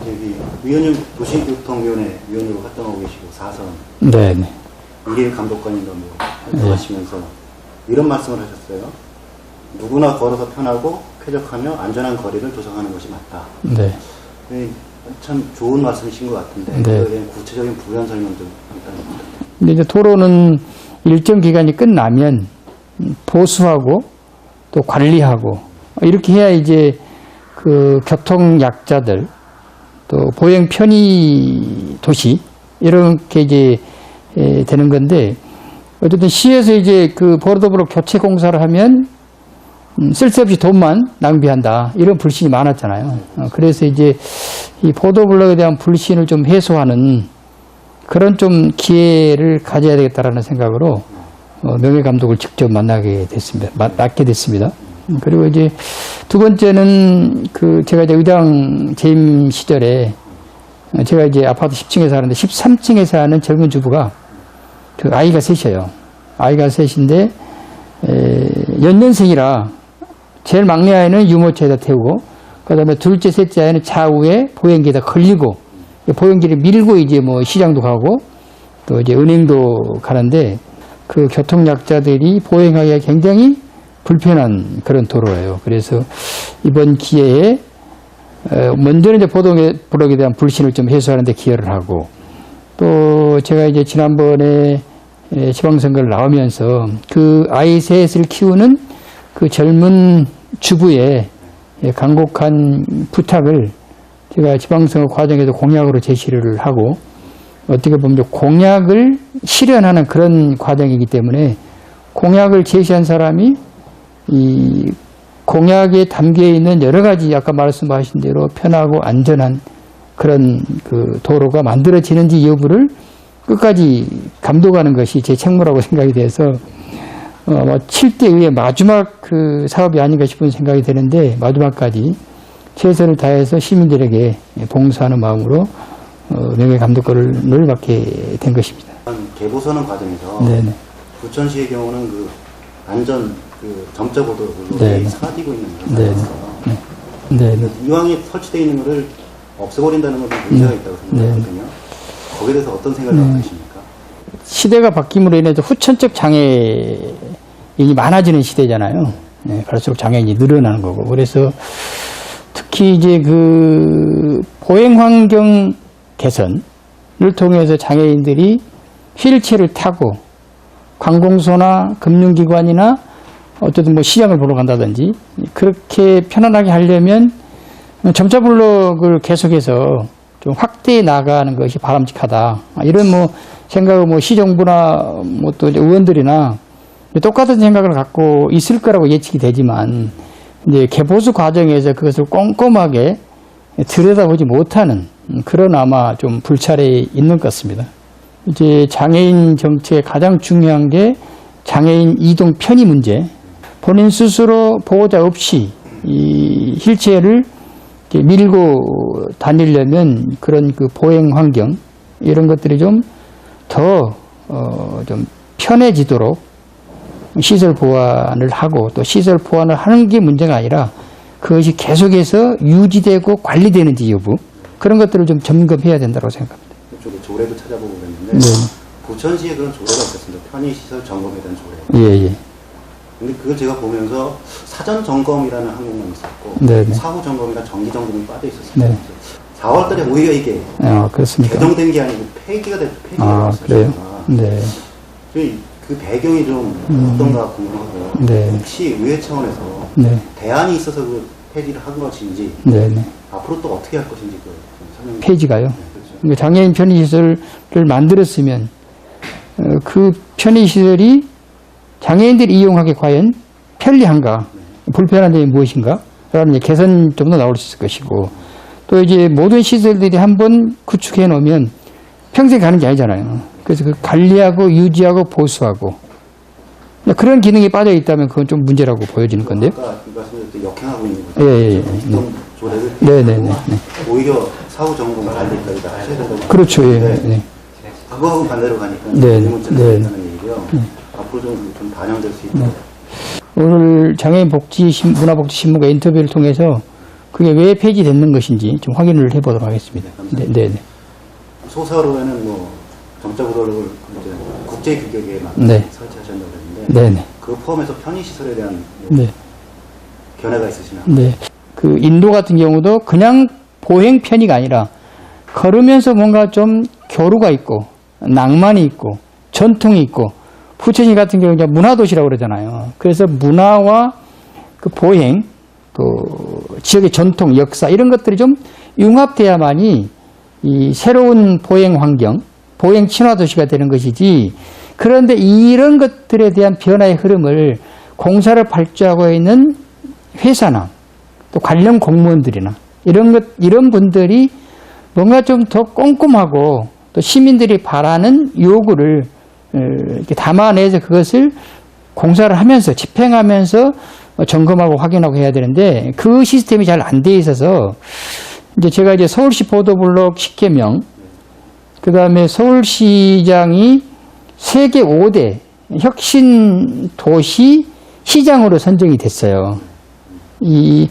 여기 위원님 도시교통위원회 위원으로 활동하고 계시고 4선 네. 일일 감독관인가 뭐 활동하시면서 이런 말씀을 하셨어요. 누구나 걸어서 편하고 쾌적하며 안전한 거리를 조성하는 것이 맞다. 네. 참 좋은 말씀이신 것 같은데 네. 그에 대한 구체적인 부연 설명 좀 간단히 부탁드립니다. 근데 이제 도로는 일정 기간이 끝나면 보수하고 또 관리하고 이렇게 해야 이제 그 교통 약자들 또 보행 편의 도시 이렇게 이제 되는 건데 어쨌든 시에서 이제 그 도로 교체 공사를 하면 쓸데없이 돈만 낭비한다 이런 불신이 많았잖아요. 그래서 이제 이 보도블록에 대한 불신을 좀 해소하는 그런 좀 기회를 가져야 되겠다라는 생각으로 명예감독을 직접 맡게 됐습니다. 그리고 이제 두 번째는 그 제가 이제 의장 재임 시절에 제가 이제 아파트 10층에 사는데 13층에 사는 젊은 주부가 그 아이가 셋이에요. 아이가 셋인데 연년생이라 제일 막내 아이는 유모차에다 태우고 그다음에 둘째, 셋째 아이는 좌우에 보행기에다 걸리고 보행기를 밀고 이제 뭐 시장도 가고 또 이제 은행도 가는데 그 교통약자들이 보행하기가 굉장히 불편한 그런 도로예요. 그래서 이번 기회에 먼저는 이제 보도블록에 대한 불신을 좀 해소하는 데 기여를 하고 또 제가 이제 지난번에 지방선거를 나오면서 그 아이 셋을 키우는 그 젊은 주부의 간곡한 부탁을 제가 지방선거 과정에서 공약으로 제시를 하고 어떻게 보면 공약을 실현하는 그런 과정이기 때문에 공약을 제시한 사람이 이 공약에 담겨 있는 여러 가지 아까 말씀하신 대로 편하고 안전한 그런 그 도로가 만들어지는지 여부를 끝까지 감독하는 것이 제 책무라고 생각이 돼서 7대 의회 마지막 그 사업이 아닌가 싶은 생각이 드는데 마지막까지 최선을 다해서 시민들에게 봉사하는 마음으로 명예감독권을 받게 된 것입니다. 개보선언 과정에서 네네. 부천시의 경우는 그 안전 그 점자보도로 네네. 사라지고 있는 네네. 상황이었어요. 네. 이왕에 설치되어 있는 것을 없애버린다는 것도 문제가 있다고 생각하거든요. 거기에 대해서 어떤 생각을 갖고 계십니까? 시대가 바뀜으로 인해서 후천적 장애인이 많아지는 시대잖아요. 네, 갈수록 장애인이 늘어나는 거고. 그래서 특히 이제 그 보행 환경 개선을 통해서 장애인들이 휠체어를 타고 관공서나 금융기관이나 어쨌든 뭐 시장을 보러 간다든지 그렇게 편안하게 하려면 점자블록을 계속해서 좀 확대해 나가는 것이 바람직하다. 이런 뭐 생각을 뭐 시정부나 뭐 또 의원들이나 똑같은 생각을 갖고 있을 거라고 예측이 되지만 이제 개보수 과정에서 그것을 꼼꼼하게 들여다보지 못하는 그런 아마 좀 불찰이 있는 것 같습니다. 이제 장애인 정책의 가장 중요한 게 장애인 이동 편의 문제. 본인 스스로 보호자 없이 이 휠체어를 밀고 다니려면 그런 그 보행 환경 이런 것들이 좀 더 좀 편해지도록 시설 보완을 하고 또 시설 보완을 하는 게 문제가 아니라 그것이 계속해서 유지되고 관리되는지 여부 그런 것들을 좀 점검해야 된다고 생각합니다. 그쪽에 조례도 찾아보고 그랬는데 부천시에 그런 조례가 없었습니다. 편의시설 점검에 대한 조례. 예예. 근데 그걸 제가 보면서 사전 점검이라는 항목만 있었고 네네. 사후 점검이나 정기 점검이 빠져 있었습니다. 네. 4월달에 오히려 이게 그렇습니까? 개정된 게 아니고 폐기가 됐어요. 그래요? 네. 그 배경이 좀 어떤가 궁금하고요. 네. 혹시 의회 차원에서 네. 대안이 있어서 그 폐지를 한 것인지 네네. 앞으로 또 어떻게 할 것인지 그 설명. 폐지가요? 네, 그렇죠. 그러니까 장애인 편의시설을 만들었으면 그 편의시설이 장애인들이 이용하기 과연 편리한가, 불편한 점이 무엇인가, 라는 개선 점도 나올 수 있을 것이고, 또 이제 모든 시설들이 한번 구축해 놓으면 평생 가는 게 아니잖아요. 그래서 그 관리하고 유지하고 보수하고, 그런 기능이 빠져 있다면 그건 좀 문제라고 보여지는 건데요. 아까 말씀드렸듯이 역행하고 있는 거죠. 예. 조례를 네네네. 오히려 사후 점검 관리까지 다 하셔야 된다고. 그렇죠. 예. 그거하고 반대로 가니까 네. 문제가 네. 있다는 얘기고요. 앞으로 좀 반영될 수 있도록. 오늘 장애인 문화복지 신문과 인터뷰를 통해서 그게 왜 폐지됐는 것인지 좀 확인을 해보도록 하겠습니다. 감사합니다. 네, 네, 네. 소사로에는 뭐 정자구도를 이제 국제 규격에 맞게 네. 설치하신다고 그랬는데 네, 네. 그 포함해서 편의 시설에 대한 네. 견해가 있으시나요? 네. 그 인도 같은 경우도 그냥 보행 편의가 아니라 걸으면서 뭔가 좀 교류가 있고 낭만이 있고 전통이 있고 푸체니 같은 경우 이제 문화도시라고 그러잖아요. 그래서 문화와 그 보행 또 지역의 전통, 역사 이런 것들이 좀 융합돼야만이 이 새로운 보행 환경, 보행 친화 도시가 되는 것이지. 그런데 이런 것들에 대한 변화의 흐름을 공사를 발주하고 있는 회사나 또 관련 공무원들이나 이런 분들이 뭔가 좀 더 꼼꼼하고 또 시민들이 바라는 요구를 이렇게 담아내서 그것을 공사를 하면서 집행하면서 점검하고 확인하고 해야 되는데 그 시스템이 잘 안 돼 있어서 이제 제가 이제 서울시 보도블록 10개명 그 다음에 서울시장이 세계 5대 혁신 도시 시장으로 선정이 됐어요. 이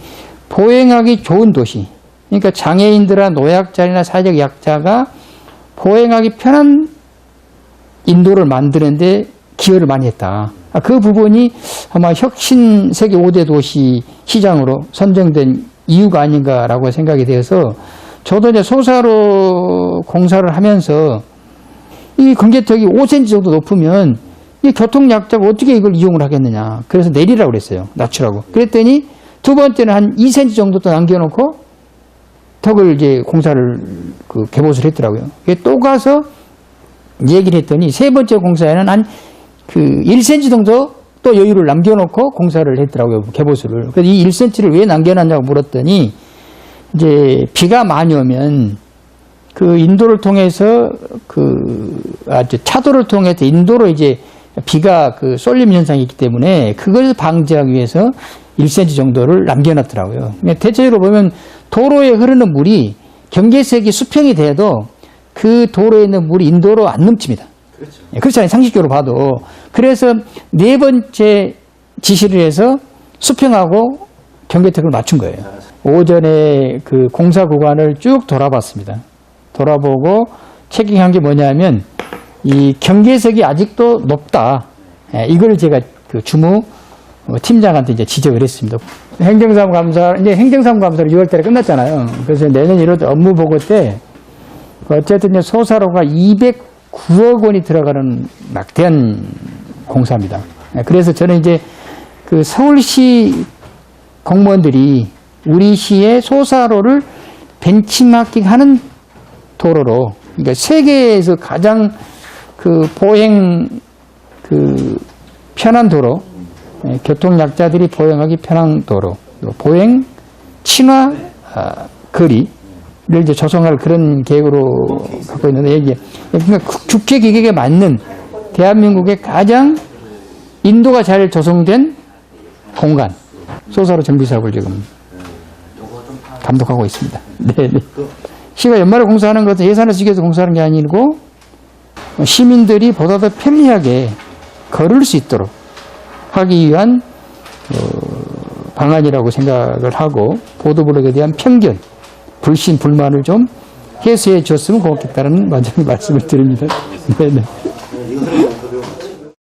보행하기 좋은 도시. 그러니까 장애인들이나 노약자나 사회적 약자가 보행하기 편한 인도를 만드는데 기여를 많이 했다. 그 부분이 아마 혁신 세계 5대 도시 시장으로 선정된 이유가 아닌가라고 생각이 되어서 저도 이제 소사로 공사를 하면서 이 근개턱이 5cm 정도 높으면 이 교통약자가 어떻게 이걸 이용을 하겠느냐. 그래서 내리라고 그랬어요. 낮추라고. 그랬더니 두 번째는 한 2cm 정도 또 남겨놓고 턱을 이제 공사를 개봇을 했더라고요. 또 가서 얘기를 했더니 세 번째 공사에는 한 1cm 정도 또 여유를 남겨놓고 공사를 했더라고요. 개봇을. 그래서 이 1cm를 왜 남겨놨냐고 물었더니 이제 비가 많이 오면 그 인도를 통해서 차도를 통해서 인도로 이제 비가 쏠림 현상이 있기 때문에 그걸 방지하기 위해서 1cm 정도를 남겨놨더라고요. 대체적으로 보면 도로에 흐르는 물이 경계색이 수평이 돼도 그 도로에 있는 물이 인도로 안 넘칩니다. 그렇죠. 그렇잖아요. 상식적으로 봐도. 그래서 네 번째 지시를 해서 수평하고 경계턱을 맞춘 거예요. 오전에 그 공사 구간을 쭉 돌아봤습니다. 돌아보고 체킹한 게 뭐냐면 이 경계석이 아직도 높다. 이걸 제가 그 주무 팀장한테 이제 지적을 했습니다. 이제 행정사무감사를 6월달에 끝났잖아요. 그래서 내년 1월 업무 보고 때 어쨌든 이제 소사로가 209억 원이 들어가는 막대한 공사입니다. 그래서 저는 이제 그 서울시 공무원들이 우리 시의 소사로를 벤치마킹하는 도로로, 그러니까 세계에서 가장 보행 편한 도로, 교통약자들이 보행하기 편한 도로, 보행 친화 거리를 이제 조성할 그런 계획으로 갖고 있는데, 그러니까 국제 규격에 맞는 대한민국의 가장 인도가 잘 조성된 공간, 소사로 정비 사업을 지금 감독하고 있습니다. 네. 시가 연말에 공사하는 것은 예산을 쓰기위해서 공사하는 게 아니고 시민들이 보다 더 편리하게 걸을 수 있도록 하기 위한 방안이라고 생각을 하고 보도블록에 대한 편견, 불신, 불만을 좀 해소해 줬으면 고맙겠다는 말씀을 드립니다. 네.